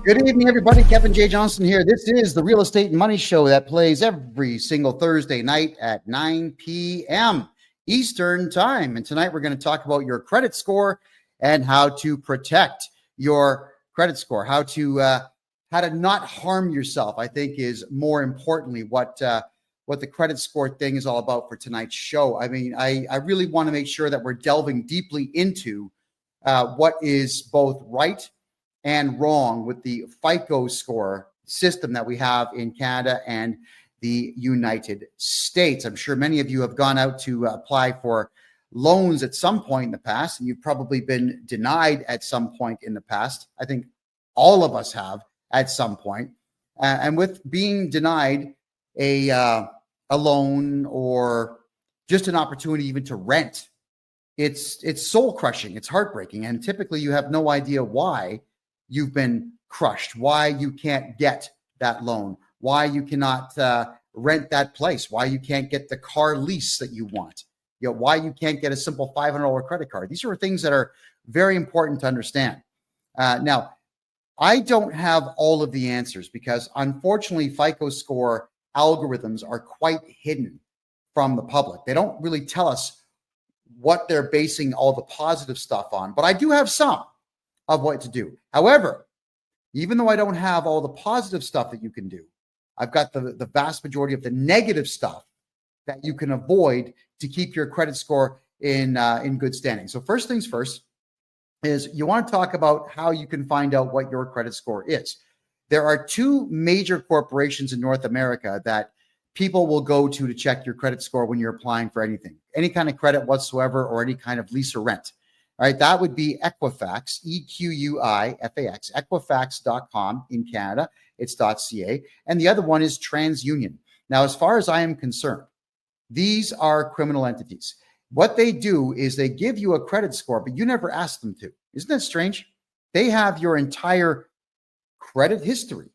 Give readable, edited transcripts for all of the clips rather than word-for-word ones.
Good evening, everybody. Kevin J. Johnston here. This is the Real Estate and Money Show that plays every single Thursday night at 9 p.m. Eastern Time. And tonight we're going to talk about your credit score and how to protect your credit score, how to not harm yourself. I think is more importantly what the credit score thing is all about for tonight's show. I mean, I really want to make sure that we're delving deeply into what is both right and wrong with the FICO score system that we have in Canada and the United States. I'm sure many of you have gone out to apply for loans at some point in the past, and you've probably been denied at some point in the past. I think all of us have at some point. And with being denied a loan or just an opportunity even to rent, it's soul crushing. It's heartbreaking. And typically you have no idea why you've been crushed, why you can't get that loan, why you cannot rent that place, why you can't get the car lease that you want, why you can't get a simple $500 credit card. These are things that are very important to understand. Now, I don't have all of the answers because unfortunately, FICO score algorithms are quite hidden from the public. They don't really tell us what they're basing all the positive stuff on, but I do have some of what to do. However, even though I don't have all the positive stuff that you can do, I've got the vast majority of the negative stuff that you can avoid to keep your credit score in good standing. So first things first is you want to talk about how you can find out what your credit score is. There are two major corporations in North America that people will go to check your credit score when you're applying for anything, any kind of credit whatsoever, or any kind of lease or rent. All right, that would be Equifax, EQUIFAX, Equifax.com in Canada. It's .ca. And the other one is TransUnion. Now, as far as I am concerned, these are criminal entities. What they do is they give you a credit score, but you never ask them to. Isn't that strange? They have your entire credit history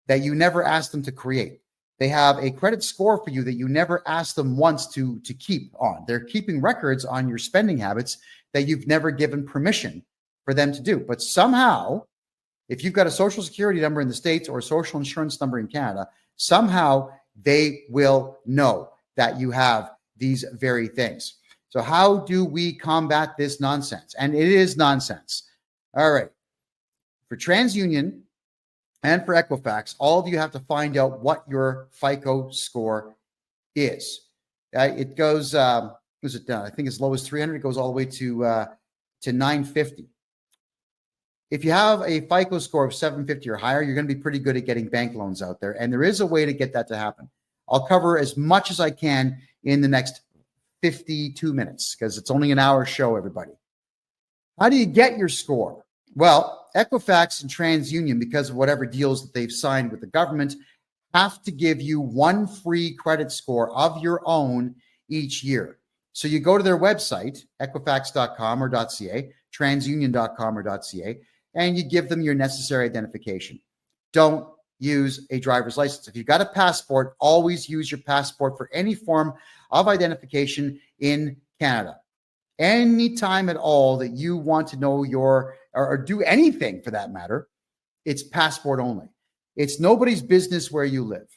that you never asked them to create. They have a credit score for you that you never asked them once to keep on. They're keeping records on your spending habits that you've never given permission for them to do. But somehow, if you've got a social security number in the States or a social insurance number in Canada, somehow they will know that you have these very things. So how do we combat this nonsense? And it is nonsense. All right. For TransUnion and for Equifax, all of you have to find out what your FICO score is. It goes, I think as low as 300, it goes all the way to 950. If you have a FICO score of 750 or higher, you're going to be pretty good at getting bank loans out there. And there is a way to get that to happen. I'll cover as much as I can in the next 52 minutes because it's only an hour show, everybody. How do you get your score? Well, Equifax and TransUnion, because of whatever deals that they've signed with the government, have to give you one free credit score of your own each year. So you go to their website, equifax.com or .ca, transunion.com or .ca, and you give them your necessary identification. Don't use a driver's license. If you've got a passport, always use your passport for any form of identification in Canada. Anytime at all that you want to know or do anything for that matter, it's passport only. It's nobody's business where you live.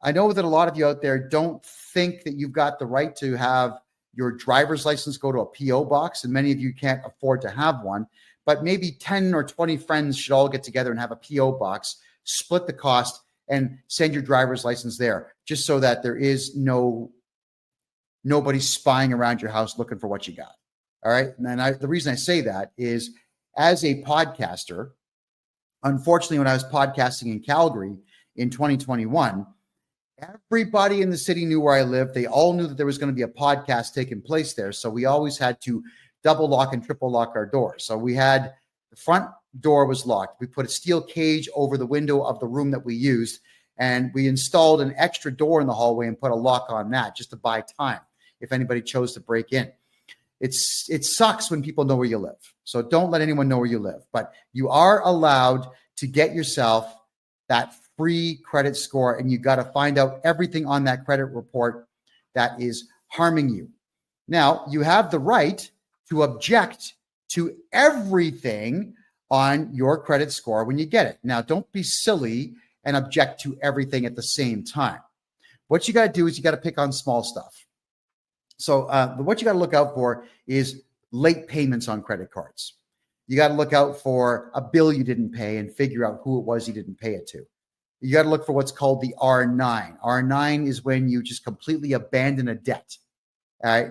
I know that a lot of you out there don't think that you've got the right to have your driver's license go to a PO box, and many of you can't afford to have one, but maybe 10 or 20 friends should all get together and have a PO box, split the cost, and send your driver's license there, just so that there is nobody spying around your house looking for what you got. All right. And the reason I say that is as a podcaster, unfortunately, when I was podcasting in Calgary in 2021, everybody in the city knew where I lived. They all knew that there was going to be a podcast taking place there. So we always had to double lock and triple lock our doors. So we had the front door was locked. We put a steel cage over the window of the room that we used, and we installed an extra door in the hallway and put a lock on that just to buy time if anybody chose to break in. It sucks when people know where you live. So don't let anyone know where you live. But you are allowed to get yourself that free credit score, and you got to find out everything on that credit report that is harming you. Now, you have the right to object to everything on your credit score when you get it. Now, don't be silly and object to everything at the same time. What you got to do is you got to pick on small stuff. So what you got to look out for is late payments on credit cards. You got to look out for a bill you didn't pay and figure out who it was you didn't pay it to. You got to look for what's called the R9. R9 is when you just completely abandon a debt. All right.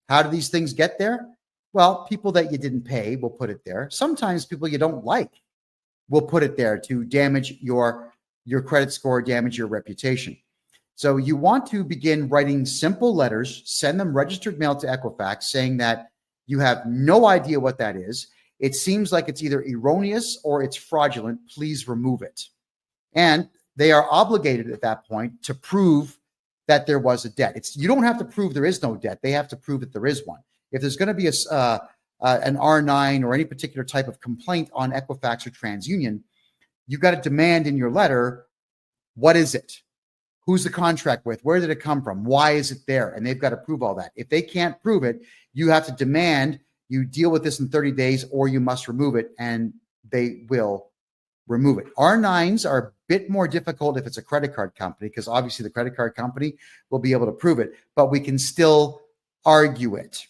How do these things get there? Well, people that you didn't pay will put it there. Sometimes people you don't like will put it there to damage your credit score, damage your reputation. So you want to begin writing simple letters, send them registered mail to Equifax saying that you have no idea what that is. It seems like it's either erroneous or it's fraudulent. Please remove it. And they are obligated at that point to prove that there was a debt. You don't have to prove there is no debt. They have to prove that there is one. If there's going to be an R9 or any particular type of complaint on Equifax or TransUnion, you've got to demand in your letter, what is it? Who's the contract with? Where did it come from? Why is it there? And they've got to prove all that. If they can't prove it, you have to demand you deal with this in 30 days or you must remove it, and they will remove it. R9s are a bit more difficult if it's a credit card company, because obviously the credit card company will be able to prove it, but we can still argue it.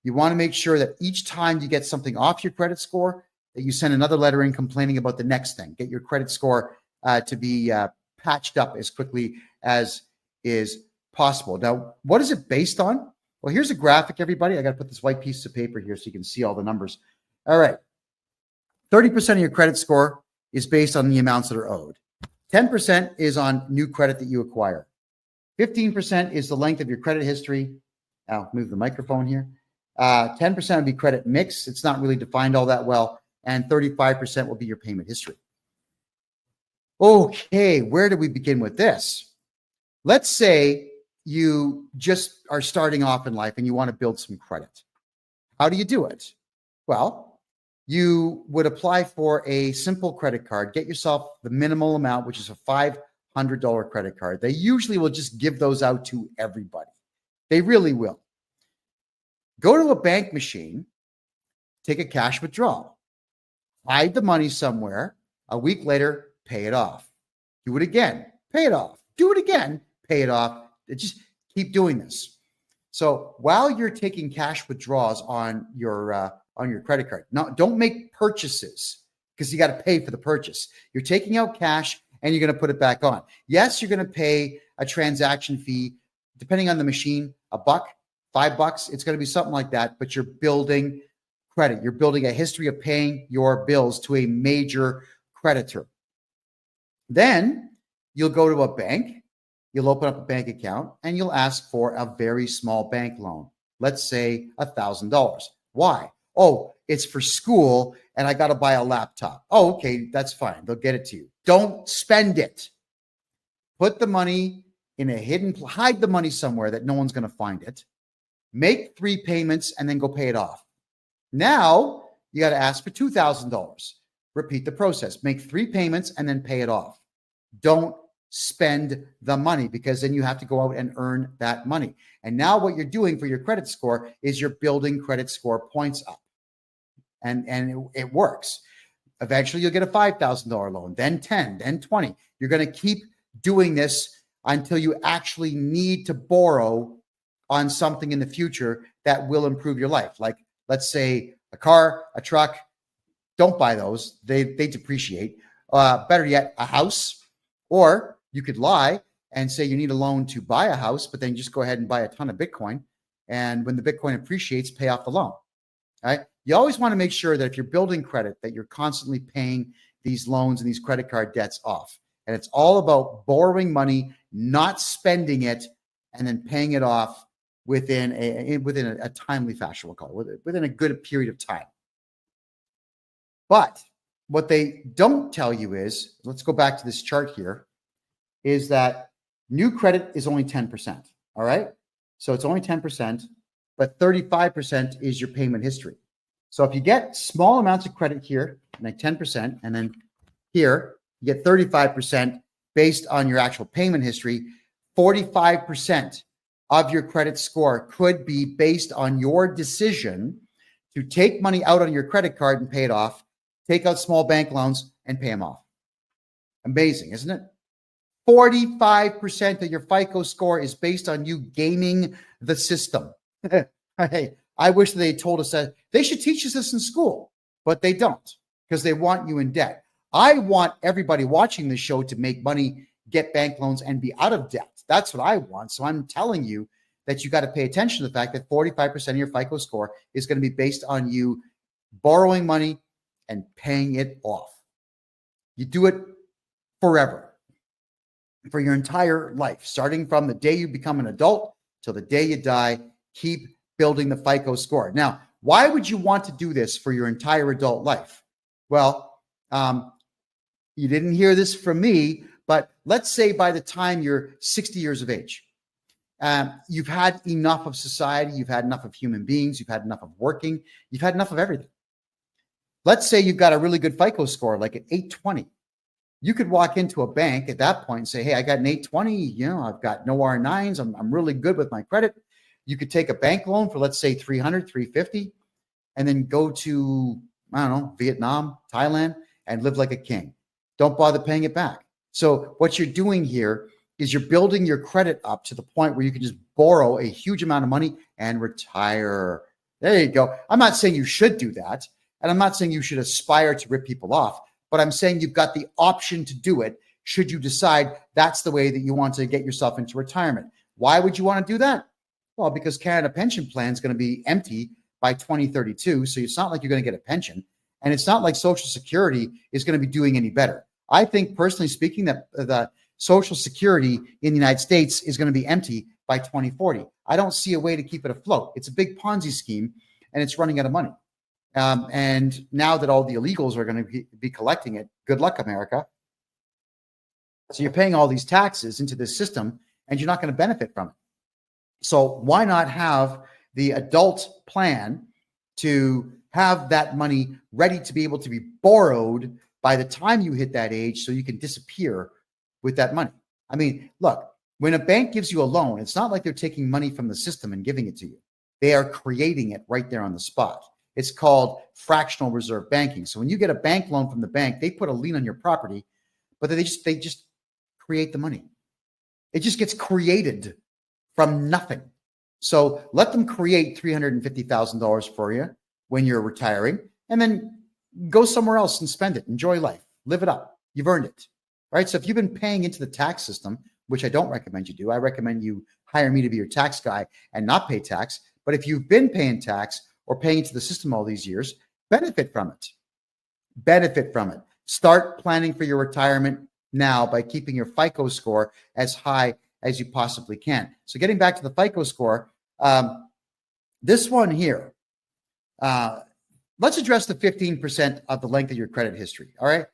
You want to make sure that each time you get something off your credit score, that you send another letter in complaining about the next thing. Get your credit score to be patched up as quickly as is possible. Now, what is it based on? Well, here's a graphic, everybody. I got to put this white piece of paper here so you can see all the numbers. All right. 30% of your credit score is based on the amounts that are owed. 10% is on new credit that you acquire. 15% is the length of your credit history. I'll move the microphone here. 10% would be credit mix. It's not really defined all that well. And 35% will be your payment history. Okay, where do we begin with this? Let's say you just are starting off in life and you want to build some credit. How do you do it? Well, you would apply for a simple credit card, get yourself the minimal amount, which is a $500 credit card. They usually will just give those out to everybody. They really will. Go to a bank machine, take a cash withdrawal, hide the money somewhere. A week later, pay it off. Do it again, pay it off. Do it again, pay it off. Just keep doing this. So while you're taking cash withdrawals on your credit card, now don't make purchases because you got to pay for the purchase. You're taking out cash and you're going to put it back on. Yes, you're going to pay a transaction fee, depending on the machine, $1, $5. It's going to be something like that, but you're building credit. You're building a history of paying your bills to a major creditor. Then you'll go to a bank, you'll open up a bank account, and you'll ask for a very small bank loan. Let's say $1,000. Why? Oh, it's for school and I got to buy a laptop. Oh, okay, that's fine. They'll get it to you. Don't spend it. Put the money in a hidden, hide the money somewhere that no one's going to find it. Make 3 payments and then go pay it off. Now you got to ask for $2,000. Repeat the process. Make 3 payments and then pay it off. Don't spend the money, because then you have to go out and earn that money. And now what you're doing for your credit score is you're building credit score points up. And it works. Eventually you'll get a $5,000 loan, then 10, then 20. You're going to keep doing this until you actually need to borrow on something in the future that will improve your life. Like, let's say a car, a truck. Don't buy those. They depreciate. Better yet, a house. Or you could lie and say you need a loan to buy a house, but then just go ahead and buy a ton of Bitcoin. And when the Bitcoin appreciates, pay off the loan. All right. You always want to make sure that if you're building credit, that you're constantly paying these loans and these credit card debts off. And it's all about borrowing money, not spending it, and then paying it off within a timely fashion, we'll call it, within a good period of time. But what they don't tell you is, let's go back to this chart here, is that new credit is only 10%. All right. So it's only 10%, but 35% is your payment history. So if you get small amounts of credit here, like 10%, and then here, you get 35% based on your actual payment history, 45% of your credit score could be based on your decision to take money out on your credit card and pay it off, take out small bank loans, and pay them off. Amazing, isn't it? 45% of your FICO score is based on you gaming the system. Hey, I wish they told us that. They should teach us this in school, but they don't, because they want you in debt. I want everybody watching this show to make money, get bank loans, and be out of debt. That's what I want. So I'm telling you that you got to pay attention to the fact that 45% of your FICO score is going to be based on you borrowing money and paying it off. You do it forever, for your entire life, starting from the day you become an adult till the day you die. Keep building the FICO score. Now, why would you want to do this for your entire adult life? Well, you didn't hear this from me, but let's say by the time you're 60 years of age, you've had enough of society, you've had enough of human beings, you've had enough of working, you've had enough of everything. Let's say you've got a really good FICO score, like an 820. You could walk into a bank at that point and say, hey, I got an 820, I've got no R9s, I'm really good with my credit. You could take a bank loan for, let's say, 300, 350, and then go to, I don't know, Vietnam, Thailand, and live like a king. Don't bother paying it back. So what you're doing here is you're building your credit up to the point where you can just borrow a huge amount of money and retire. There you go. I'm not saying you should do that, and I'm not saying you should aspire to rip people off, but I'm saying you've got the option to do it should you decide that's the way that you want to get yourself into retirement. Why would you want to do that? Well, because Canada Pension Plan is going to be empty by 2032, so it's not like you're going to get a pension, and it's not like Social Security is going to be doing any better. I think, personally speaking, that the Social Security in the United States is going to be empty by 2040. I don't see a way to keep it afloat. It's a big Ponzi scheme, and it's running out of money. And now that all the illegals are going to be collecting it, good luck, America. So you're paying all these taxes into this system, and you're not going to benefit from it. So why not have the adult plan to have that money ready to be able to be borrowed by the time you hit that age, so you can disappear with that money? I mean, look, when a bank gives you a loan, it's not like they're taking money from the system and giving it to you. They are creating it right there on the spot. It's called fractional reserve banking. So when you get a bank loan from the bank, they put a lien on your property, but they just create the money. It just gets created from nothing. So let them create $350,000 for you when you're retiring, and then go somewhere else and spend it. Enjoy life. Live it up. You've earned it. Right? So if you've been paying into the tax system, which I don't recommend you do, I recommend you hire me to be your tax guy and not pay tax. But if you've been paying tax or paying into the system all these years, benefit from it. Benefit from it. Start planning for your retirement now by keeping your FICO score as high as you possibly can. So getting back to the FICO score, this one here, let's address the 15% of the length of your credit history. All right.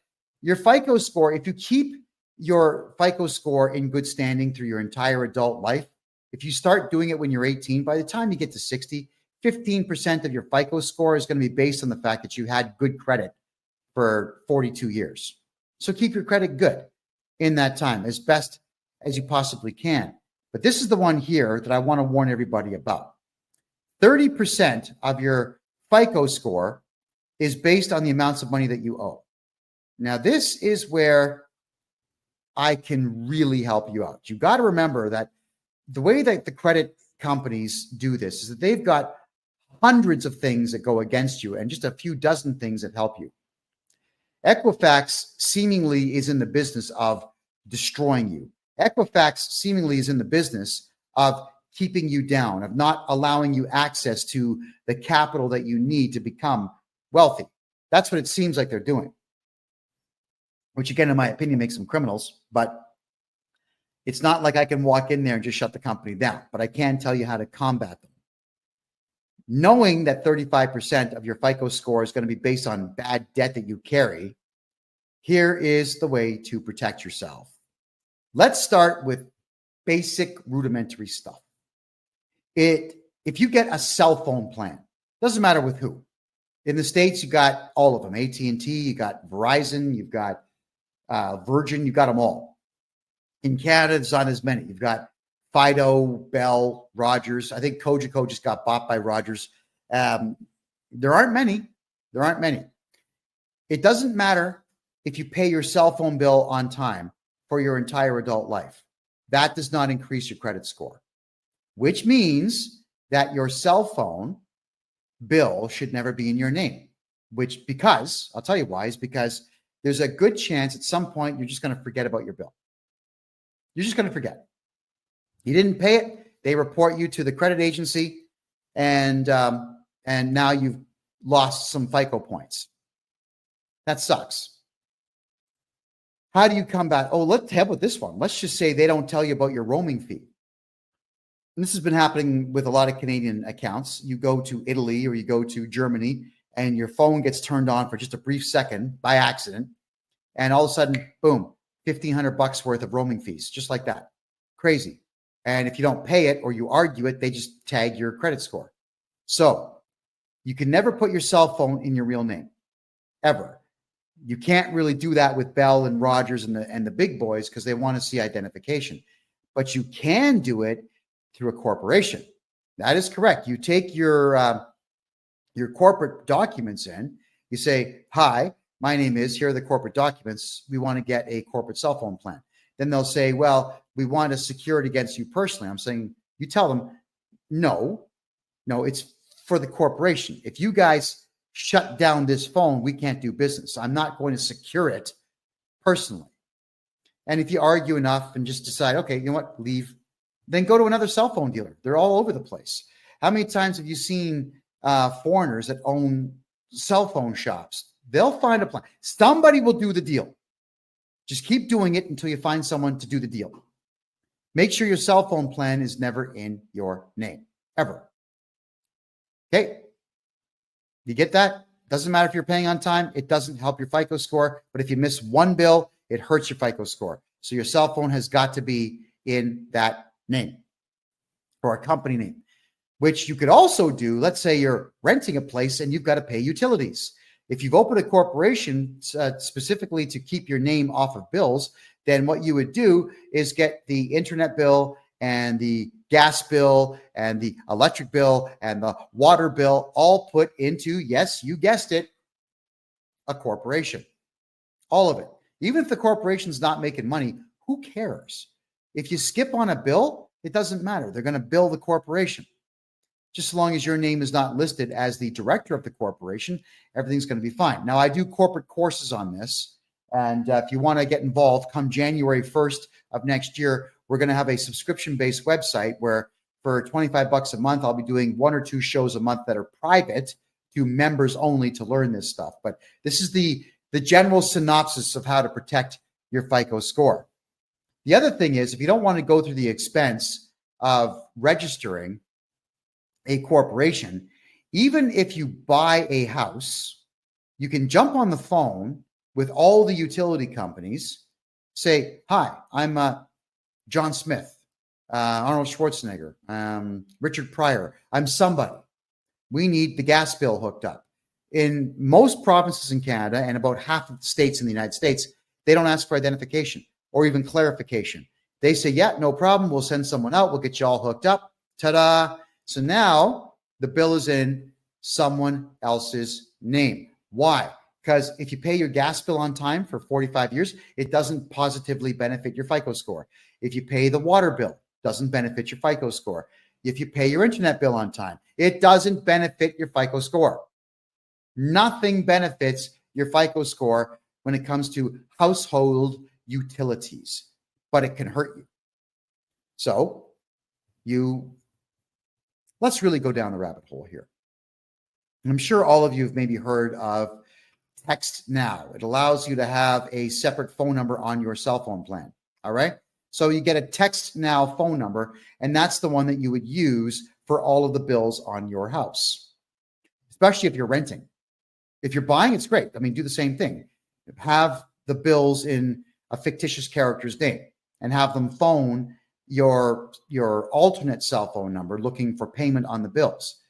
Your FICO score, if you keep your FICO score in good standing through your entire adult life, if you start doing it when you're 18, by the time you get to 60, 15% of your FICO score is going to be based on the fact that you had good credit for 42 years. So keep your credit good in that time as best as you possibly can. But this is the one here that I want to warn everybody about. 30% of your FICO score is based on the amounts of money that you owe. Now, this is where I can really help you out. You got to remember that the way that the credit companies do this is that they've got hundreds of things that go against you and just a few dozen things that help you. Equifax seemingly is in the business of destroying you. Equifax seemingly is in the business of keeping you down, of not allowing you access to the capital that you need to become wealthy. That's what it seems like they're doing, which again, in my opinion, makes them criminals. But it's not like I can walk in there and just shut the company down, but I can tell you how to combat them. Knowing that 35% of your FICO score is going to be based on bad debt that you carry, here is the way to protect yourself. Let's start with basic rudimentary stuff. If you get a cell phone plan, doesn't matter with who. In the States, you got all of them. AT&T, you got Verizon, you've got Virgin, you got them all. In Canada, there's not as many. You've got Fido, Bell, Rogers. I think Cogeco just got bought by Rogers. There aren't many. It doesn't matter if you pay your cell phone bill on time for your entire adult life. That does not increase your credit score, which means that your cell phone bill should never be in your name, because I'll tell you why, is because there's a good chance at some point you're just going to forget about your bill. You're just going to forget. You didn't pay it. They report you to the credit agency, and now you've lost some FICO points. That sucks. How do you come back? Oh, let's have with this one. Let's just say they don't tell you about your roaming fee. And this has been happening with a lot of Canadian accounts. You go to Italy or you go to Germany and your phone gets turned on for just a brief second by accident. And all of a sudden, boom, $1,500 worth of roaming fees, just like that. Crazy. And if you don't pay it or you argue it, they just tag your credit score. So you can never put your cell phone in your real name, ever. You can't really do that with Bell and Rogers and the big boys because they want to see identification. But you can do it through a corporation. That is correct. You take your corporate documents in. You say, "Hi, my name is, here are the corporate documents. We want to get a corporate cell phone plan." Then they'll say, "Well, we want to secure it against you personally." I'm saying, you tell them, no, it's for the corporation. If you guys shut down this phone, we can't do business. I'm not going to secure it personally. And if you argue enough and just decide, okay, you know what, leave, then go to another cell phone dealer. They're all over the place. How many times have you seen foreigners that own cell phone shops? They'll find a plan. Somebody will do the deal. Just keep doing it until you find someone to do the deal. Make sure your cell phone plan is never in your name, ever. Okay? You get that? Doesn't matter if you're paying on time. It doesn't help your FICO score. But if you miss one bill, it hurts your FICO score. So your cell phone has got to be in that name or a company name, which you could also do. Let's say you're renting a place and you've got to pay utilities. If you've opened a corporation specifically to keep your name off of bills, then what you would do is get the internet bill and the gas bill and the electric bill and the water bill all put into, yes, you guessed it, a corporation. All of it. Even if the corporation's not making money, who cares? If you skip on a bill, it doesn't matter. They're going to bill the corporation. Just as long as your name is not listed as the director of the corporation, everything's going to be fine. Now, I do corporate courses on this. And if you want to get involved, come January 1st of next year, we're going to have a subscription-based website where for $25 a month, I'll be doing 1 or 2 shows a month that are private to members only to learn this stuff. But this is the general synopsis of how to protect your FICO score. The other thing is, if you don't want to go through the expense of registering a corporation, even if you buy a house, you can jump on the phone with all the utility companies, say, "Hi, I'm John Smith, Arnold Schwarzenegger, Richard Pryor. I'm somebody. We need the gas bill hooked up." In most provinces in Canada and about half of the states in the United States, they don't ask for identification or even clarification. They say, "Yeah, no problem. We'll send someone out. We'll get you all hooked up." Ta-da. So now the bill is in someone else's name. Why? Because if you pay your gas bill on time for 45 years, it doesn't positively benefit your FICO score. If you pay the water bill, it doesn't benefit your FICO score. If you pay your internet bill on time, it doesn't benefit your FICO score. Nothing benefits your FICO score when it comes to household utilities, but it can hurt you. So let's really go down the rabbit hole here. I'm sure all of you have maybe heard of Text Now. It allows you to have a separate phone number on your cell phone plan. All right. So you get a Text Now phone number, and that's the one that you would use for all of the bills on your house, especially if you're renting. If you're buying, it's great. I mean, do the same thing. Have the bills in a fictitious character's name and have them phone your alternate cell phone number looking for payment on the bills,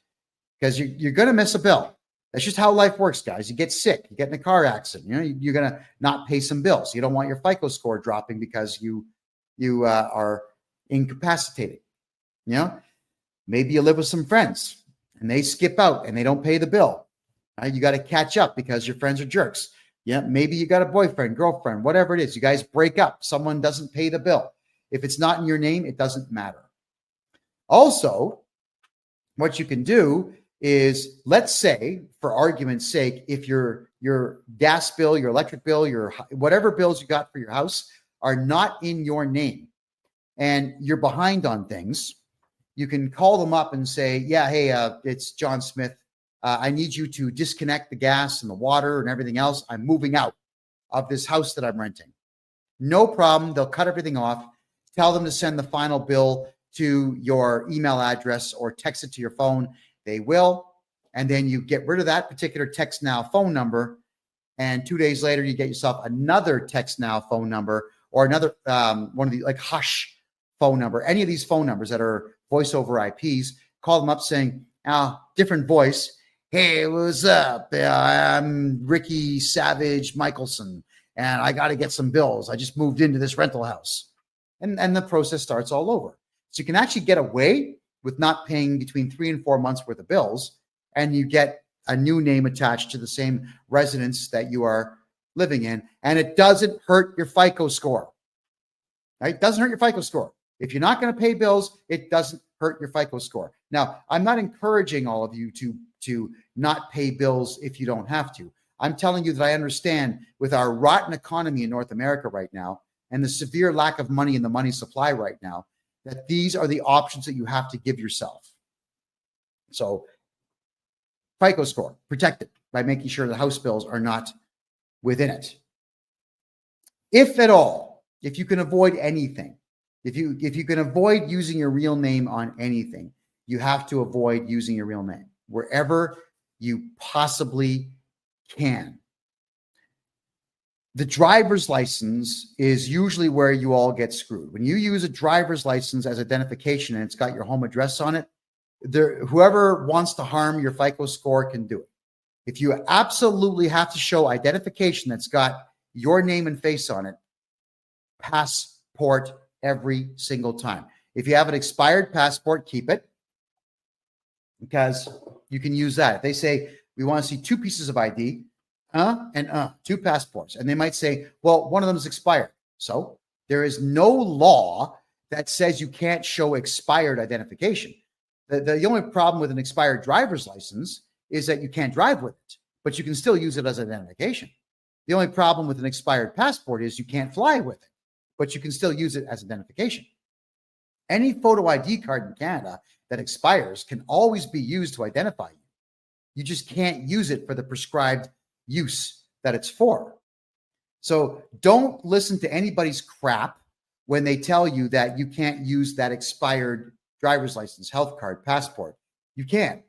because you're going to miss a bill. That's just how life works, guys. You get sick, you get in a car accident, you're going to not pay some bills. You don't want your FICO score dropping because you are incapacitated. Maybe you live with some friends and they skip out and they don't pay the bill. You got to catch up because your friends are jerks. Yeah, maybe you got a boyfriend, girlfriend, whatever it is. You guys break up. Someone doesn't pay the bill. If it's not in your name, it doesn't matter. Also, what you can do is, let's say, for argument's sake, if your gas bill, your electric bill, your whatever bills you got for your house are not in your name and you're behind on things, you can call them up and say, yeah, hey, it's John Smith. I need you to disconnect the gas and the water and everything else. I'm moving out of this house that I'm renting. No problem. They'll cut everything off. Tell them to send the final bill to your email address or text it to your phone. They will. And then you get rid of that particular Text Now phone number. And 2 days later, you get yourself another Text Now phone number or another one of the like Hush phone number. Any of these phone numbers that are voice over IPs, call them up saying, different voice. Hey, what's up? I'm Ricky Savage Michelson, and I got to get some bills. I just moved into this rental house. And the process starts all over. So you can actually get away with not paying between 3 and 4 months worth of bills, and you get a new name attached to the same residence that you are living in, and it doesn't hurt your FICO score. Right? It doesn't hurt your FICO score. If you're not going to pay bills, it doesn't hurt your FICO score. Now, I'm not encouraging all of you to not pay bills if you don't have to. I'm telling you that I understand with our rotten economy in North America right now and the severe lack of money in the money supply right now, that these are the options that you have to give yourself. So FICO score, protect it by making sure the house bills are not within it. If at all, if you can avoid anything, if you can avoid using your real name on anything, you have to avoid using your real name wherever you possibly can. The driver's license is usually where you all get screwed. When you use a driver's license as identification and it's got your home address on it, whoever wants to harm your FICO score can do it. If you absolutely have to show identification that's got your name and face on it, passport every single time. If you have an expired passport, keep it, because you can use that. If they say, we want to see 2 pieces of ID, 2 passports, and they might say, well, one of them is expired. So there is no law that says you can't show expired identification. The only problem with an expired driver's license is that you can't drive with it, but you can still use it as identification. The only problem with an expired passport is you can't fly with it, but you can still use it as identification. Any photo ID card in Canada that expires can always be used to identify you. You just can't use it for the prescribed use that it's for. So don't listen to anybody's crap when they tell you that you can't use that expired driver's license, health card, passport. You can.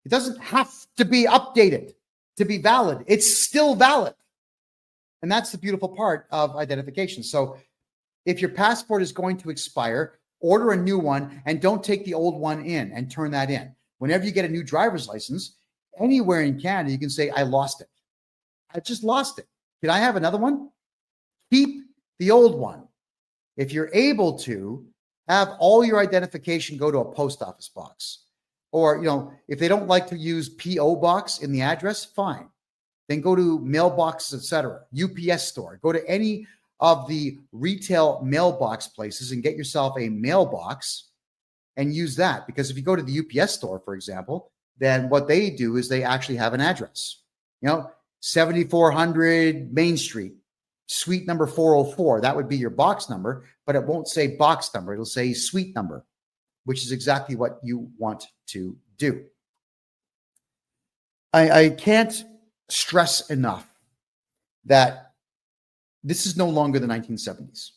It doesn't have to be updated to be valid. It's still valid. And that's the beautiful part of identification. So if your passport is going to expire, order a new one and don't take the old one in and turn that in. Whenever you get a new driver's license, anywhere in Canada, you can say, I lost it. I just lost it. Can I have another one? Keep the old one. If you're able to, have all your identification go to a post office box. Or, if they don't like to use P.O. box in the address, fine. Then go to mailboxes, etc. UPS store. Go to any of the retail mailbox places and get yourself a mailbox and use that. Because if you go to the UPS store, for example, then what they do is they actually have an address. 7400 Main Street, suite number 404. That would be your box number, but it won't say box number. It'll say suite number, which is exactly what you want to do. I can't stress enough that this is no longer the 1970s.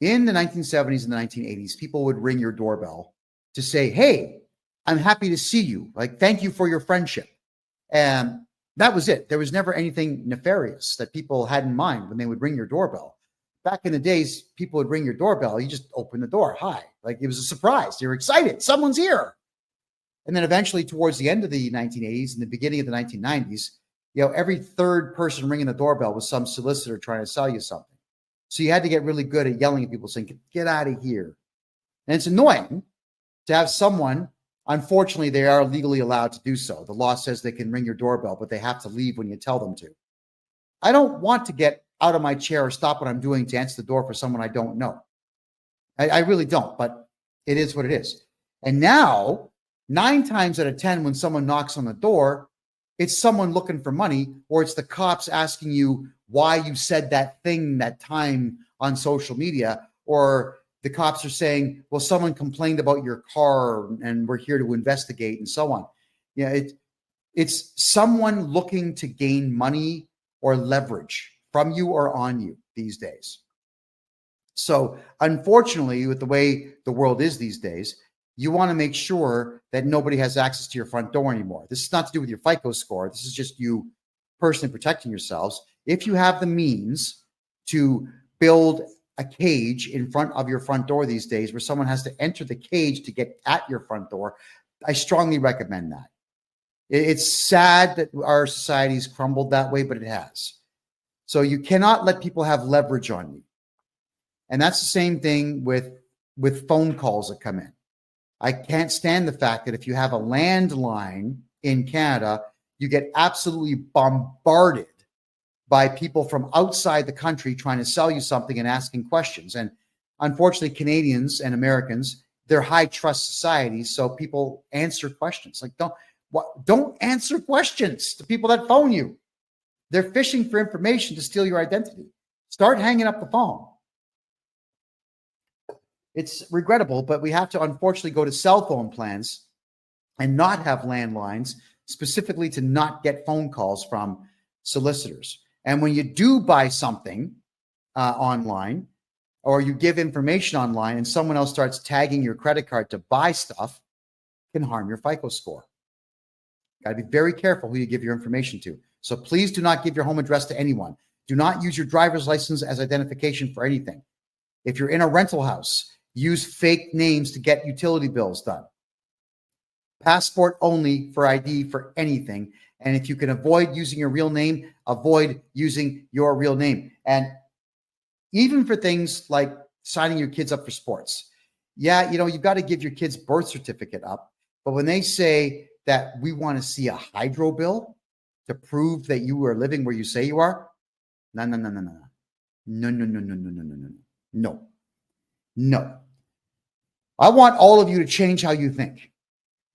In the 1970s and the 1980s, people would ring your doorbell to say, hey, I'm happy to see you. Like, thank you for your friendship. And that was it. There was never anything nefarious that people had in mind when they would ring your doorbell. Back in the days, people would ring your doorbell. You just open the door. Hi. Like, it was a surprise. You're excited. Someone's here. And then eventually, towards the end of the 1980s and the beginning of the 1990s, every third person ringing the doorbell was some solicitor trying to sell you something. So you had to get really good at yelling at people saying, get out of here. And it's annoying to have someone, unfortunately, they are legally allowed to do so. The law says they can ring your doorbell, but they have to leave when you tell them to. I don't want to get out of my chair or stop what I'm doing to answer the door for someone I don't know. I really don't, but it is what it is. And now, 9 times out of 10, when someone knocks on the door, it's someone looking for money, or it's the cops asking you why you said that thing that time on social media, or the cops are saying, well, someone complained about your car and we're here to investigate, and so on. Yeah, it's someone looking to gain money or leverage from you or on you these days. So unfortunately, with the way the world is these days, you want to make sure that nobody has access to your front door anymore. This is not to do with your FICO score. This is just you personally protecting yourselves. If you have the means to build a cage in front of your front door these days where someone has to enter the cage to get at your front door, I strongly recommend that. It's sad that our society's crumbled that way, but it has. So you cannot let people have leverage on you. And that's the same thing with phone calls that come in. I can't stand the fact that if you have a landline in Canada, you get absolutely bombarded by people from outside the country trying to sell you something and asking questions. And unfortunately, Canadians and Americans, they're high trust societies, so people answer questions. Like, don't answer questions to people that phone you. They're fishing for information to steal your identity. Start hanging up the phone. It's regrettable, but we have to unfortunately go to cell phone plans and not have landlines, specifically to not get phone calls from solicitors. And when you do buy something online, or you give information online and someone else starts tagging your credit card to buy stuff, it can harm your FICO score. Got to be very careful who you give your information to. So please do not give your home address to anyone. Do not use your driver's license as identification for anything. If you're in a rental house, use fake names to get utility bills done. Passport only for ID for anything. And if you can avoid using your real name, avoid using your real name. And even for things like signing your kids up for sports. Yeah, you've got to give your kid's birth certificate up. But when they say that we want to see a hydro bill to prove that you are living where you say you are, no. I want all of you to change how you think.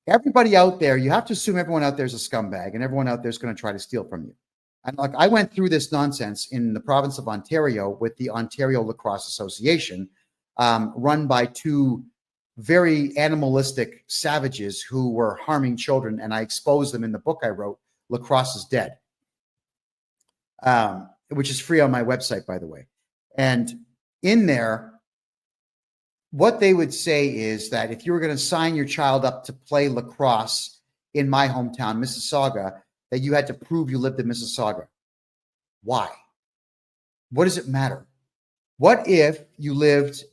Everybody out there, you have to assume everyone out there is a scumbag and everyone out there is going to try to steal from you. And like, I went through this nonsense in the province of Ontario with the Ontario Lacrosse Association, run by 2 very animalistic savages who were harming children. And I exposed them in the book I wrote, Lacrosse is Dead, which is free on my website, by the way. And in there, what they would say is that if you were going to sign your child up to play lacrosse in my hometown, Mississauga, that you had to prove you lived in Mississauga. Why? What does it matter? What if you lived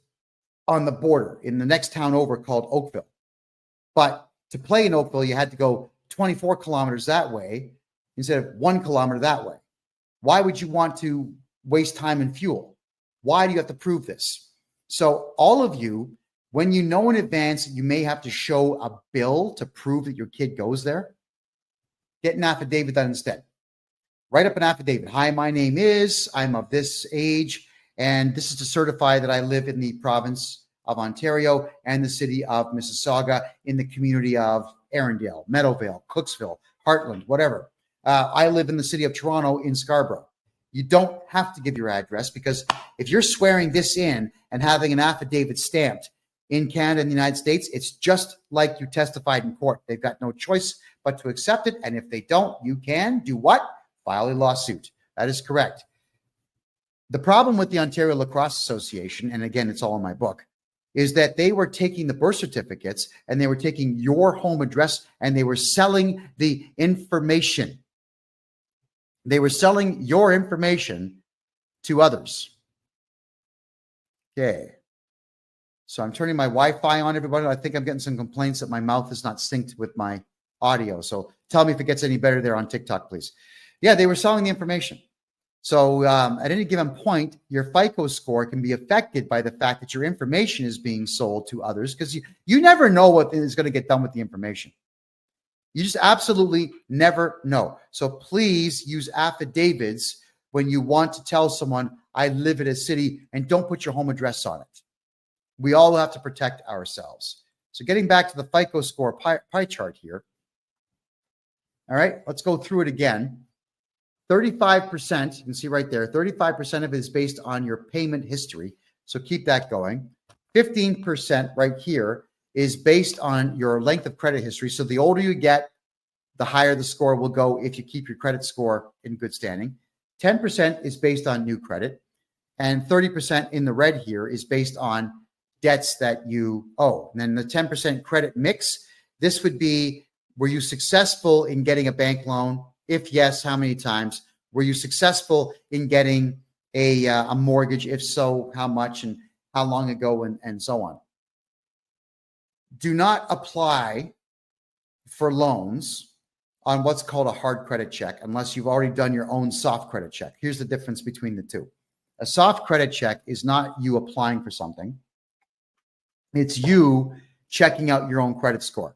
on the border in the next town over called Oakville? But to play in Oakville, you had to go 24 kilometers that way instead of 1 kilometer that way. Why would you want to waste time and fuel? Why do you have to prove this? So all of you, when you know in advance that you may have to show a bill to prove that your kid goes there, get an affidavit done instead. Write up an affidavit. Hi, my name is, I'm of this age, and this is to certify that I live in the province of Ontario and the city of Mississauga in the community of Arundel, Meadowvale, Cooksville, Heartland, whatever. I live in the city of Toronto in Scarborough. You don't have to give your address, because if you're swearing this in and having an affidavit stamped in Canada and the United States, it's just like you testified in court. They've got no choice but to accept it. And if they don't, you can do what? File a lawsuit. That is correct. The problem with the Ontario Lacrosse Association, and again, it's all in my book, is that they were taking the birth certificates and they were taking your home address and they were selling the information. They were selling your information to others. Okay. So I'm turning my Wi-Fi on, everybody. I think I'm getting some complaints that my mouth is not synced with my audio. So tell me if it gets any better there on TikTok, please. Yeah, they were selling the information. So at any given point, your FICO score can be affected by the fact that your information is being sold to others, because you never know what is going to get done with the information. You just absolutely never know. So please use affidavits when you want to tell someone, I live in a city, and don't put your home address on it. We all have to protect ourselves. So getting back to the FICO score pie chart here. All right, let's go through it again. 35%, you can see right there, 35% of it is based on your payment history. So keep that going. 15% right here is based on your length of credit history. So the older you get, the higher the score will go if you keep your credit score in good standing. 10% is based on new credit. And 30% in the red here is based on debts that you owe. And then the 10% credit mix, this would be, were you successful in getting a bank loan? If yes, how many times? Were you successful in getting a mortgage? If so, how much and how long ago, and so on. Do not apply for loans on what's called a hard credit check unless you've already done your own soft credit check. Here's the difference between the two. A soft credit check is not you applying for something. It's you checking out your own credit score.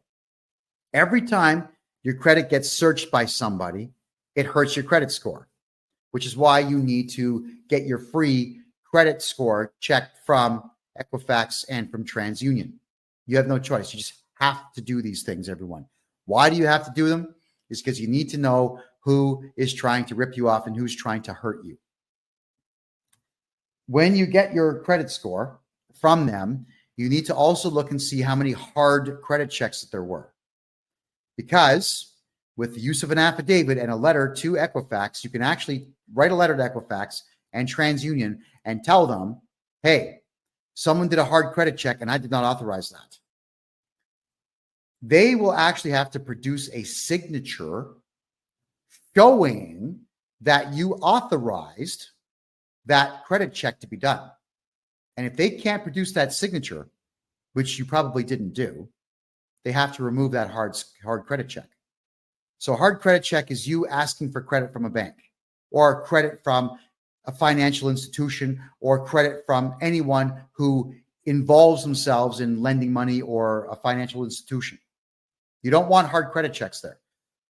Every time your credit gets searched by somebody, it hurts your credit score, which is why you need to get your free credit score checked from Equifax and from TransUnion. You have no choice. You just have to do these things, everyone. Why do you have to do them? It's because you need to know who is trying to rip you off and who's trying to hurt you. When you get your credit score from them, you need to also look and see how many hard credit checks that there were. Because with the use of an affidavit and a letter to Equifax, you can actually write a letter to Equifax and TransUnion and tell them, hey, someone did a hard credit check and I did not authorize that. They will actually have to produce a signature showing that you authorized that credit check to be done. And if they can't produce that signature, which you probably didn't do, they have to remove that hard credit check. So a hard credit check is you asking for credit from a bank or credit from a financial institution or credit from anyone who involves themselves in lending money or a financial institution. You don't want hard credit checks there,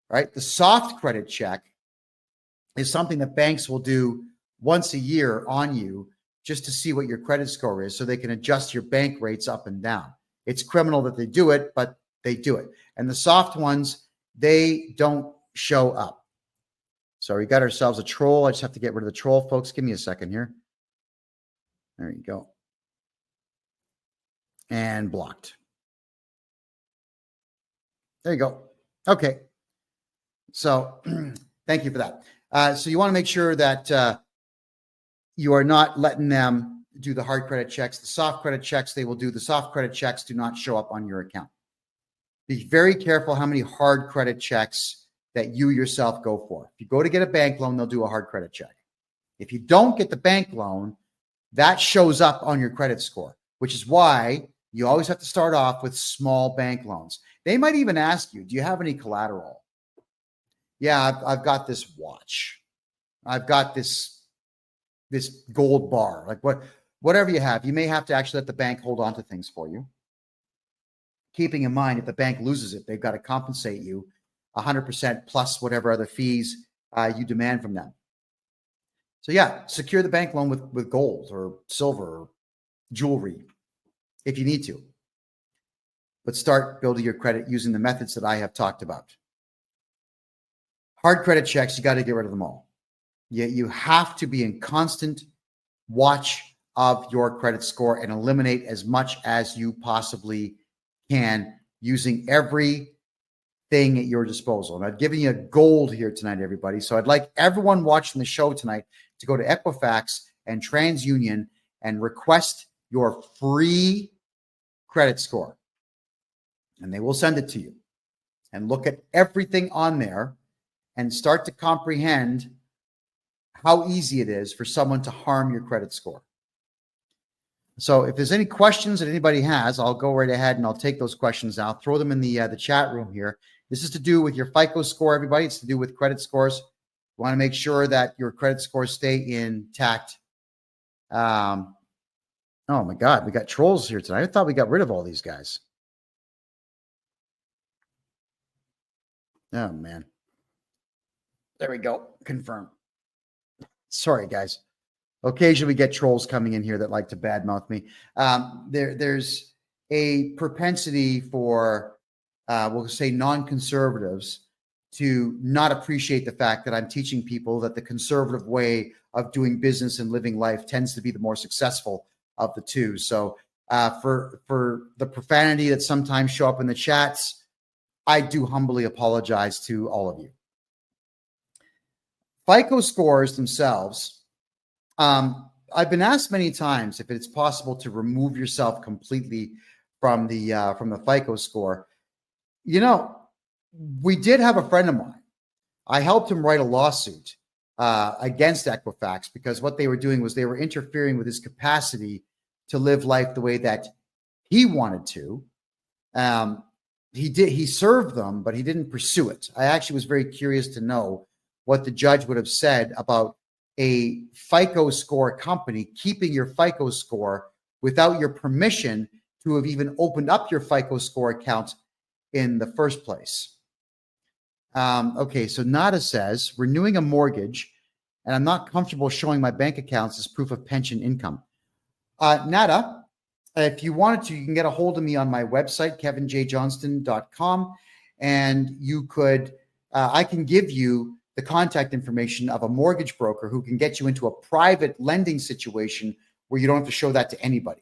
right? The soft credit check is something that banks will do once a year on you just to see what your credit score is so they can adjust your bank rates up and down. It's criminal that they do it, but they do it. And the soft ones, they don't show up. So we got ourselves a troll. I just have to get rid of the troll, folks. Give me a second here. There you go. And blocked. There you go. Okay. So thank you for that. So you want to make sure that you are not letting them do the hard credit checks. The soft credit checks, they will do. The soft credit checks do not show up on your account. Be very careful how many hard credit checks that you yourself go for. If you go to get a bank loan, they'll do a hard credit check. If you don't get the bank loan, that shows up on your credit score, which is why you always have to start off with small bank loans. They might even ask you, do you have any collateral? Yeah, I've got this watch. I've got this gold bar, like whatever you have. You may have to actually let the bank hold on to things for you. Keeping in mind, if the bank loses it, they've got to compensate you 100% plus whatever other fees you demand from them. So yeah, secure the bank loan with gold or silver or jewelry if you need to. But start building your credit using the methods that I have talked about. Hard credit checks, you got to get rid of them all. You have to be in constant watch of your credit score and eliminate as much as you possibly can using everything at your disposal. And I've given you a gold here tonight, everybody. So I'd like everyone watching the show tonight to go to Equifax and TransUnion and request your free credit score. And they will send it to you. And look at everything on there and start to comprehend how easy it is for someone to harm your credit score. So if there's any questions that anybody has, I'll go right ahead and I'll take those questions now. Throw them in the chat room here. This is to do with your FICO score, everybody. It's to do with credit scores. You want to make sure that your credit scores stay intact. Oh my God, we got trolls here tonight. I thought we got rid of all these guys. Oh man. There we go. Confirm. Sorry, guys. Occasionally we get trolls coming in here that like to badmouth me. There's a propensity for, we'll say, non-conservatives to not appreciate the fact that I'm teaching people that the conservative way of doing business and living life tends to be the more successful of the two. So for the profanity that sometimes show up in the chats, I do humbly apologize to all of you. FICO scores themselves, I've been asked many times if it's possible to remove yourself completely from the FICO score. You know, we did have a friend of mine. I helped him write a lawsuit against Equifax because what they were doing was they were interfering with his capacity to live life the way that he wanted to. He served them, but he didn't pursue it. I actually was very curious to know what the judge would have said about a FICO score company keeping your FICO score without your permission to have even opened up your FICO score account in the first place. Okay, so Nada says, renewing a mortgage, and I'm not comfortable showing my bank accounts as proof of pension income. Nada, if you wanted to, you can get a hold of me on my website, kevinjjohnston.com, and you could, I can give you the contact information of a mortgage broker who can get you into a private lending situation where you don't have to show that to anybody.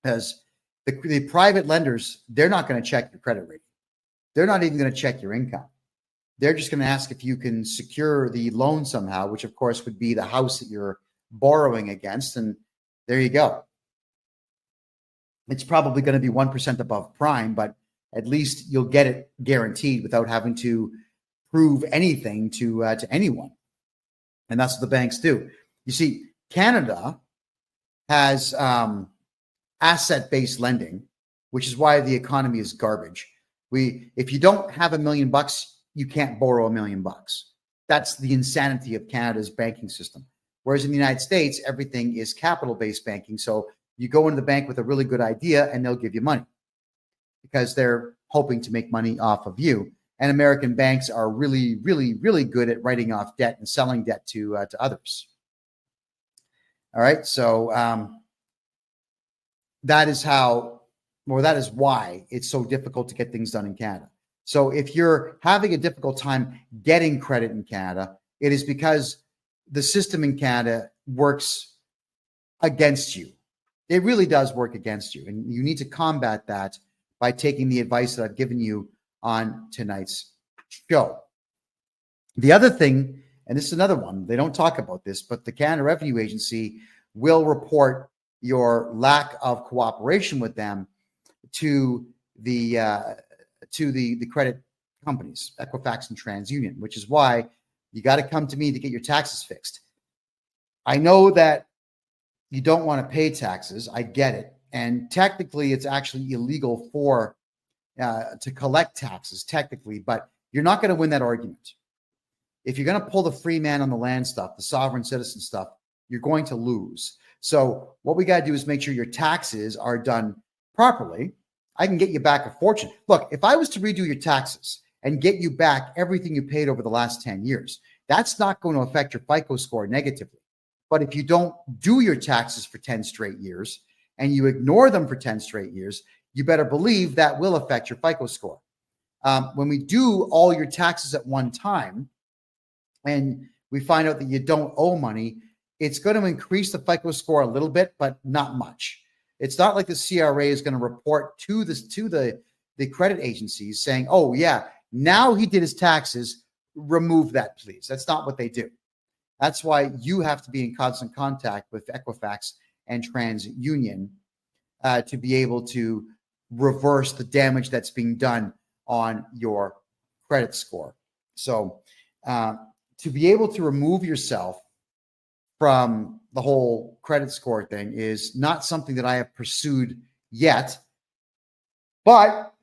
Because the private lenders, they're not going to check your credit rating. They're not even going to check your income. They're just going to ask if you can secure the loan somehow, which of course would be the house that you're borrowing against. And there you go. It's probably going to be 1% above prime, but at least you'll get it guaranteed without having to prove anything to anyone. And that's what the banks do. You see, Canada has asset-based lending, which is why the economy is garbage. If you don't have $1 million, you can't borrow $1 million. That's the insanity of Canada's banking system. Whereas in the United States, everything is capital-based banking. So you go into the bank with a really good idea and they'll give you money because they're hoping to make money off of you. And American banks are really, really, really good at writing off debt and selling debt to others. All right. So that is why it's so difficult to get things done in Canada. So if you're having a difficult time getting credit in Canada, it is because the system in Canada works against you. It really does work against you. And you need to combat that by taking the advice that I've given you on tonight's show. The other thing, and this is another one, they don't talk about this, but the Canada Revenue Agency will report your lack of cooperation with them to the credit companies, Equifax and TransUnion, which is why you got to come to me to get your taxes fixed. I know that you don't want to pay taxes. I get it. And technically, it's actually illegal to collect taxes, technically, but you're not going to win that argument. If you're going to pull the free man on the land stuff, the sovereign citizen stuff, you're going to lose. So what we got to do is make sure your taxes are done properly. I can get you back a fortune. Look, if I was to redo your taxes and get you back everything you paid over the last 10 years, that's not going to affect your FICO score negatively. But if you don't do your taxes for 10 straight years and you ignore them for 10 straight years, you better believe that will affect your FICO score. When we do all your taxes at one time and we find out that you don't owe money, it's going to increase the FICO score a little bit, but not much. It's not like the CRA is going to report to the credit agencies saying, oh, yeah, now he did his taxes, remove that, please. That's not what they do. That's why you have to be in constant contact with Equifax and TransUnion to be able to reverse the damage that's being done on your credit score. So to be able to remove yourself from the whole credit score thing is not something that I have pursued yet, but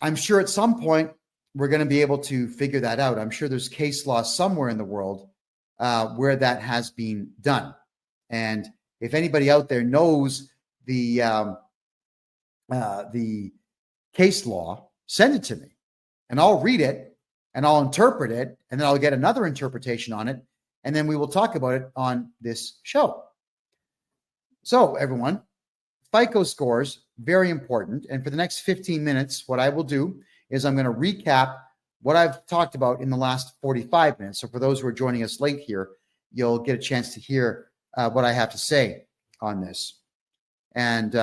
I'm sure at some point we're going to be able to figure that out. I'm sure there's case law somewhere in the world where that has been done. And if anybody out there knows the case law, send it to me and I'll read it and I'll interpret it and then I'll get another interpretation on it and then we will talk about it on this show. So everyone, FICO scores, very important. And for the next 15 minutes, what I will do is I'm going to recap what I've talked about in the last 45 minutes. So for those who are joining us late here, you'll get a chance to hear what I have to say on this. And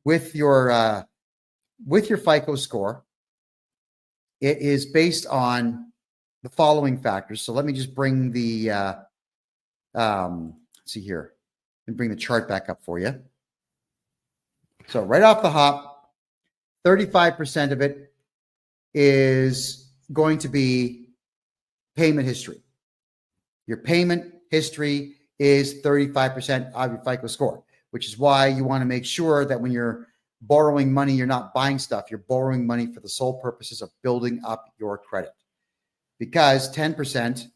with your FICO score, it is based on the following factors. So let me just bring the let's see here, and bring the chart back up for you. So right off the hop, 35% of it is going to be payment history. Your payment history is 35% of your FICO score, which is why you want to make sure that when you're borrowing money, you're not buying stuff. You're borrowing money for the sole purposes of building up your credit, because 10%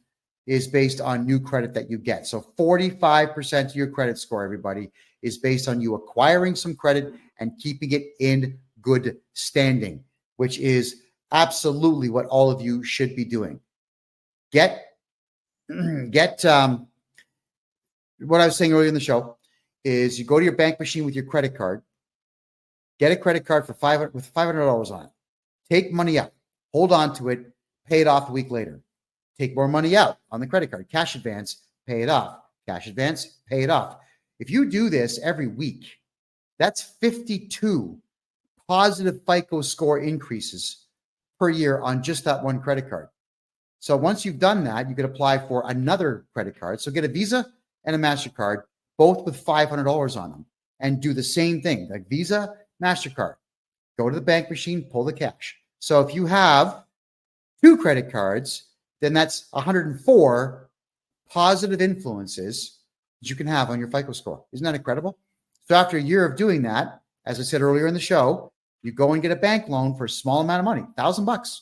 is based on new credit that you get. So 45% of your credit score, everybody, is based on you acquiring some credit and keeping it in good standing, which is absolutely what all of you should be doing. Get what I was saying earlier in the show is you go to your bank machine with your credit card, get a credit card for $500 on it, take money out, hold on to it, pay it off a week later. Take more money out on the credit card, cash advance, pay it off, cash advance, pay it off. If you do this every week, that's 52 positive FICO score increases per year on just that one credit card. So once you've done that, you could apply for another credit card. So get a Visa and a MasterCard, both with $500 on them, and do the same thing, like Visa, MasterCard. Go to the bank machine, pull the cash. So if you have 2 credit cards, then that's 104 positive influences that you can have on your FICO score. Isn't that incredible? So after a year of doing that, as I said earlier in the show, you go and get a bank loan for a small amount of money, $1,000.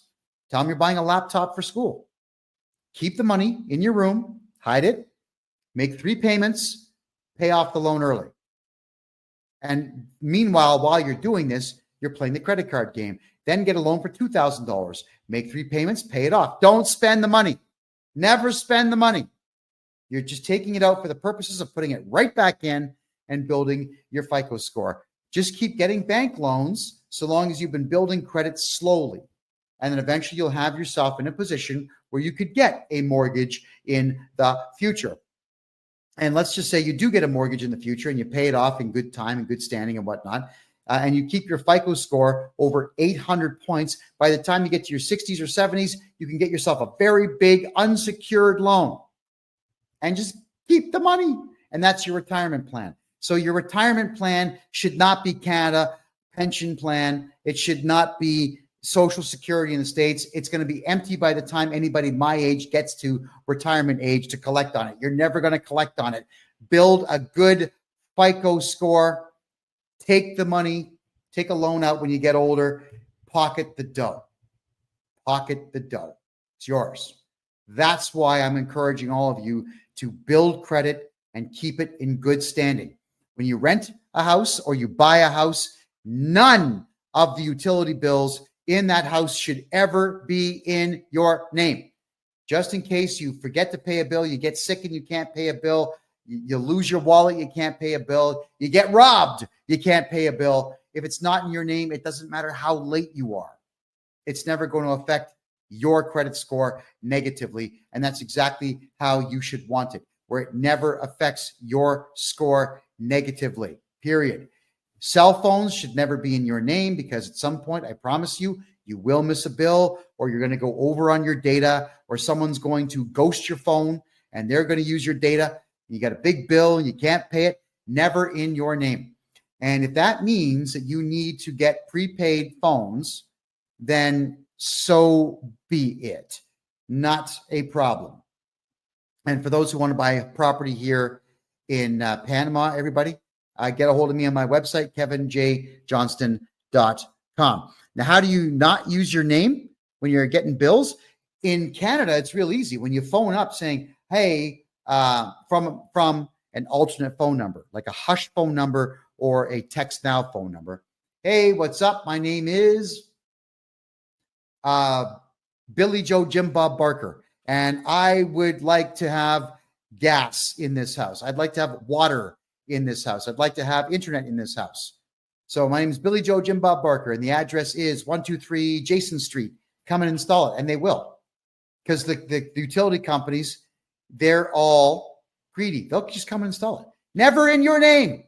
Tell them you're buying a laptop for school. Keep the money in your room, hide it, make 3 payments, pay off the loan early. And meanwhile, while you're doing this, you're playing the credit card game. Then get a loan for $2,000. Make 3 payments, pay it off. Don't spend the money. Never spend the money. You're just taking it out for the purposes of putting it right back in and building your FICO score. Just keep getting bank loans so long as you've been building credit slowly. And then eventually you'll have yourself in a position where you could get a mortgage in the future. And let's just say you do get a mortgage in the future and you pay it off in good time and good standing and whatnot. And you keep your FICO score over 800 points. By the time you get to your 60s or 70s, you can get yourself a very big unsecured loan and just keep the money. And that's your retirement plan. So your retirement plan should not be Canada pension plan. It should not be Social Security in the States. It's going to be empty by the time anybody my age gets to retirement age to collect on it. You're never going to collect on it. Build a good FICO score. Take the money, take a loan out when you get older, pocket the dough. Pocket the dough. It's yours. That's why I'm encouraging all of you to build credit and keep it in good standing. When you rent a house or you buy a house, none of the utility bills in that house should ever be in your name. Just in case you forget to pay a bill, you get sick and you can't pay a bill, you lose your wallet, you can't pay a bill, you get robbed, you can't pay a bill. If it's not in your name, it doesn't matter how late you are. It's never going to affect your credit score negatively. And that's exactly how you should want it, where it never affects your score negatively, period. Cell phones should never be in your name because at some point, I promise you, you will miss a bill or you're going to go over on your data or someone's going to ghost your phone and they're going to use your data. You got a big bill and you can't pay it, never in your name. And if that means that you need to get prepaid phones, then so be it. Not a problem. And for those who want to buy a property here in Panama, everybody, get a hold of me on my website, kevinjjohnston.com. Now, how do you not use your name when you're getting bills? In Canada, it's real easy. When you phone up saying, hey, from an alternate phone number, like a hush phone number or a text now phone number. Hey, what's up? My name is Billy Joe Jim Bob Barker. and I would like to have gas in this house. I'd like to have water in this house. I'd like to have internet in this house. So my name is Billy Joe Jim Bob Barker, and the address is 123 Jason Street. Come and install it, and they will. Because the utility companies, they're all greedy. They'll just come and install it. Never in your name.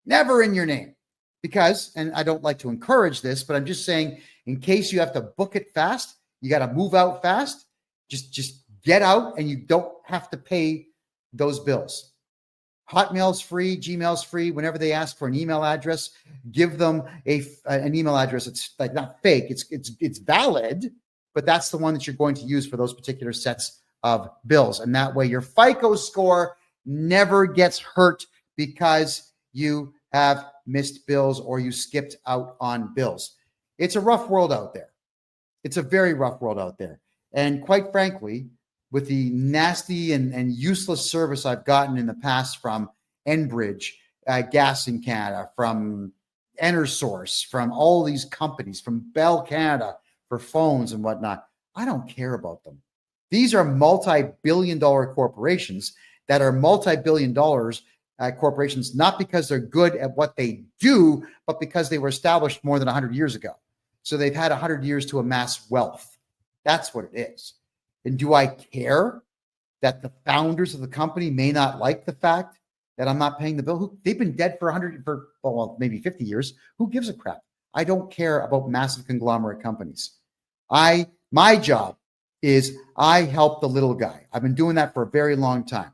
Never in your name. Because, and I don't like to encourage this, but I'm just saying, in case you have to book it fast, you got to move out fast, just get out and you don't have to pay those bills. Hotmail's free, Gmail's free. Whenever they ask for an email address, give them an email address. It's like not fake. It's valid, but that's the one that you're going to use for those particular sets of bills. And that way your FICO score never gets hurt because you have missed bills or you skipped out on bills. It's a rough world out there. It's a very rough world out there. And quite frankly, with the nasty and useless service I've gotten in the past from Enbridge, Gas in Canada, from EnerSource, from all these companies, from Bell Canada for phones and whatnot, I don't care about them. These are multi-billion-dollar corporations that are multi-billion dollars corporations, not because they're good at what they do, but because they were established more than 100 years ago. So they've had 100 years to amass wealth. That's what it is. And do I care that the founders of the company may not like the fact that I'm not paying the bill? They've been dead for maybe 50 years. Who gives a crap? I don't care about massive conglomerate companies. My job is I help the little guy. I've been doing that for a very long time.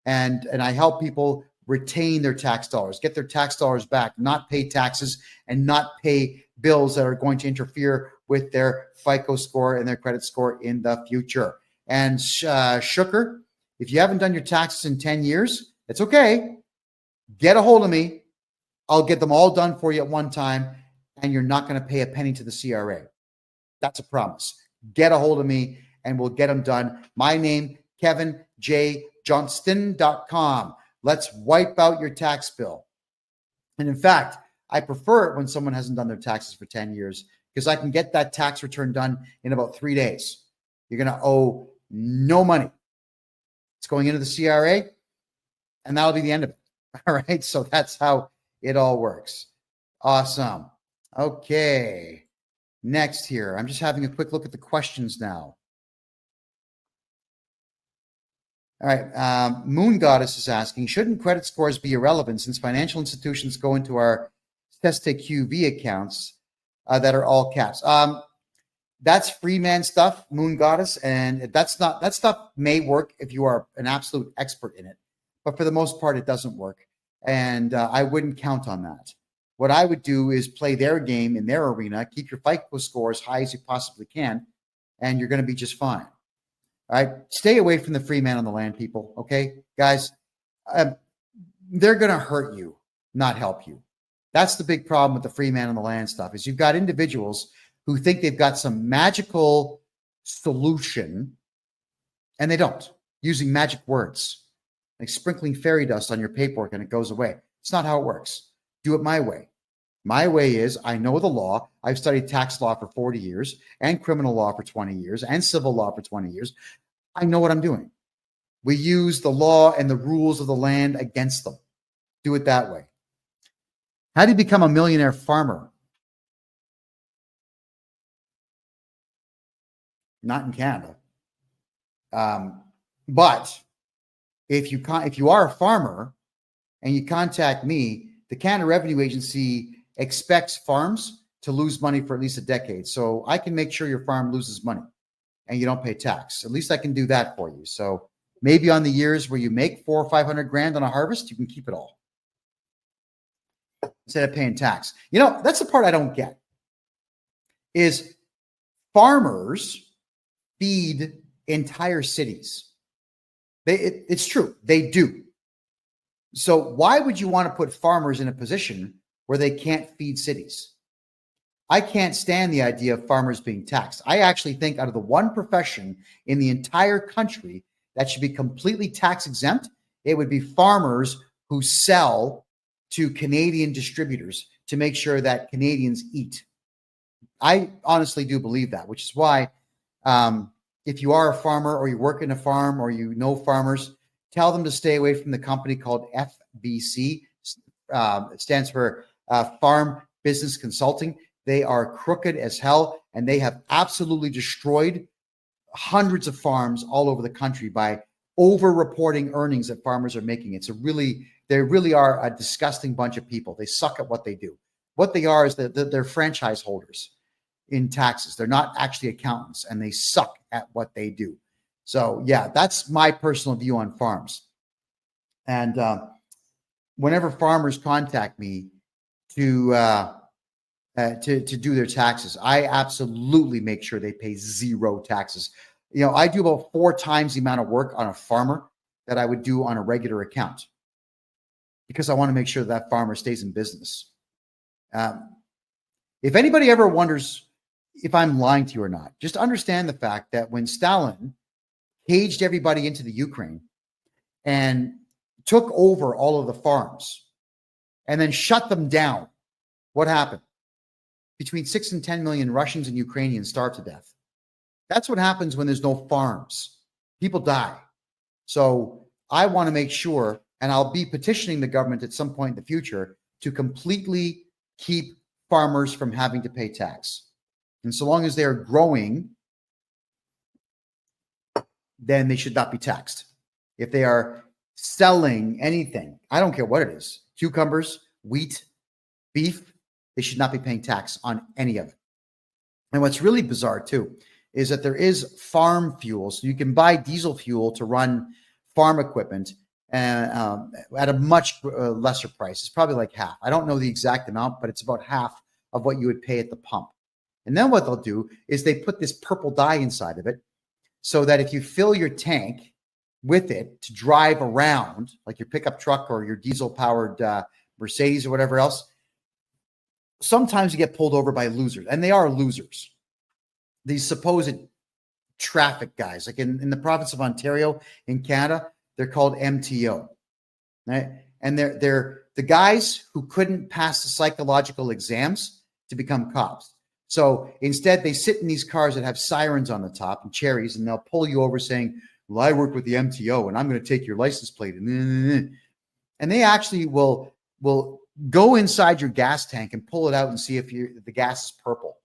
And I help people retain their tax dollars, get their tax dollars back, not pay taxes and not pay bills that are going to interfere with their FICO score and their credit score in the future. And Shooker, if you haven't done your taxes in 10 years, it's okay. Get a hold of me. I'll get them all done for you at one time, and you're not going to pay a penny to the CRA. That's a promise. Get a hold of me, and we'll get them done. My name, KevinJJohnston.com. Let's wipe out your tax bill. And in fact, I prefer it when someone hasn't done their taxes for 10 years because I can get that tax return done in about 3 days. You're going to owe no money. It's going into the CRA, and that'll be the end of it. All right. So that's how it all works. Awesome. Okay. Next here, I'm just having a quick look at the questions now. All right. Moon Goddess is asking, shouldn't credit scores be irrelevant since financial institutions go into our QV accounts that are all caps? That's free man stuff, Moon Goddess, and that stuff may work if you are an absolute expert in it, but for the most part, it doesn't work, and I wouldn't count on that. What I would do is play their game in their arena, keep your FICO score as high as you possibly can, and you're going to be just fine. All right, stay away from the free man on the land, people. Okay, guys, they're going to hurt you, not help you. That's the big problem with the free man on the land stuff is you've got individuals who think they've got some magical solution, and they don't, using magic words, like sprinkling fairy dust on your paperwork and it goes away. It's not how it works. Do it my way. My way is I know the law. I've studied tax law for 40 years and criminal law for 20 years and civil law for 20 years. I know what I'm doing. We use the law and the rules of the land against them. Do it that way. How do you become a millionaire farmer? Not in Canada. But if you are a farmer and you contact me, the Canada Revenue Agency expects farms to lose money for at least a decade. So I can make sure your farm loses money and you don't pay tax. At least I can do that for you. So maybe on the years where you make 400 or 500 grand on a harvest, you can keep it all instead of paying tax. You know, that's the part I don't get is farmers feed entire cities. It's true. They do. So why would you want to put farmers in a position where they can't feed cities? I can't stand the idea of farmers being taxed. I actually think out of the one profession in the entire country that should be completely tax exempt, it would be farmers who sell to Canadian distributors to make sure that Canadians eat. I honestly do believe that, which is why if you are a farmer or you work in a farm or you know farmers, tell them to stay away from the company called FBC. It stands for Farm Business Consulting. They are crooked as hell, and they have absolutely destroyed hundreds of farms all over the country by over-reporting earnings that farmers are making. They really are a disgusting bunch of people. They suck at what they do. What they are is that they're franchise holders in taxes. They're not actually accountants, and they suck at what they do. So yeah, that's my personal view on farms. And whenever farmers contact me to do their taxes, I absolutely make sure they pay zero taxes. I do about 4 times the amount of work on a farmer that I would do on a regular account, because I want to make sure that farmer stays in business. If anybody ever wonders if I'm lying to you or not, just understand the fact that when Stalin caged everybody into the Ukraine and took over all of the farms and then shut them down, what happened? Between 6 and 10 million Russians and Ukrainians starved to death. That's what happens when there's no farms. People die. So I want to make sure, and I'll be petitioning the government at some point in the future to completely keep farmers from having to pay tax. And so long as they're growing, then they should not be taxed. If they are selling anything, I don't care what it is, cucumbers, wheat, beef, they should not be paying tax on any of it. And what's really bizarre too is that there is farm fuel. So you can buy diesel fuel to run farm equipment at a much lesser price. It's probably like half. I don't know the exact amount, but it's about half of what you would pay at the pump. And then what they'll do is they put this purple dye inside of it so that if you fill your tank with it to drive around, like your pickup truck or your diesel-powered Mercedes or whatever else, sometimes you get pulled over by losers, and they are losers. These supposed traffic guys, like in the province of Ontario in Canada, they're called MTO, right? And they're the guys who couldn't pass the psychological exams to become cops. So instead, they sit in these cars that have sirens on the top and cherries, and they'll pull you over saying, well, I work with the MTO, and I'm going to take your license plate. And they actually will go inside your gas tank and pull it out and see if the gas is purple.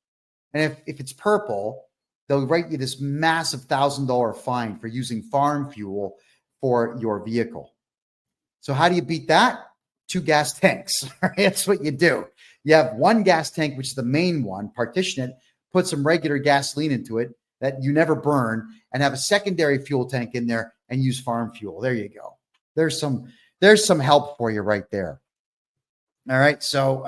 And if it's purple, they'll write you this massive $1,000 fine for using farm fuel for your vehicle. So how do you beat that? 2 gas tanks. That's what you do. You have 1 gas tank, which is the main one, partition it, put some regular gasoline into it that you never burn, and have a secondary fuel tank in there and use farm fuel. There you go. There's some help for you right there. All right. So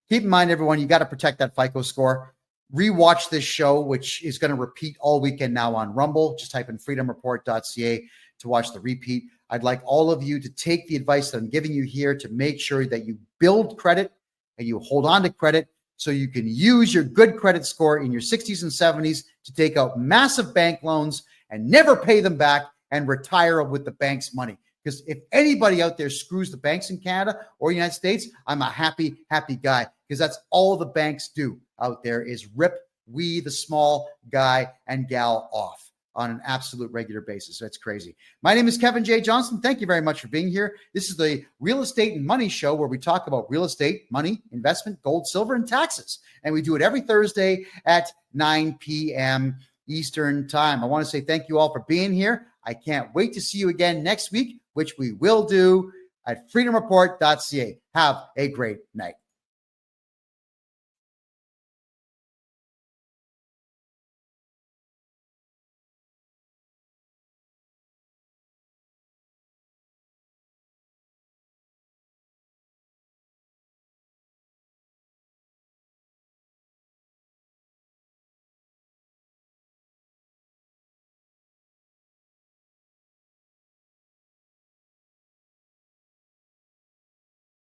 keep in mind, everyone, you got to protect that FICO score. Rewatch this show, which is going to repeat all weekend now on Rumble. Just type in freedomreport.ca to watch the repeat. I'd like all of you to take the advice that I'm giving you here to make sure that you build credit and you hold on to credit so you can use your good credit score in your 60s and 70s to take out massive bank loans and never pay them back and retire with the bank's money. Because if anybody out there screws the banks in Canada or the United States, I'm a happy guy, because that's all the banks do out there is rip we, the small guy and gal, off on an absolute regular basis. That's crazy. My name is Kevin J. Johnston. Thank you very much for being here. This is the Real Estate and Money Show, where we talk about real estate, money, investment, gold, silver, and taxes. And we do it every Thursday at 9 p.m. Eastern Time. I want to say thank you all for being here. I can't wait to see you again next week, which we will do at freedomreport.ca. Have a great night.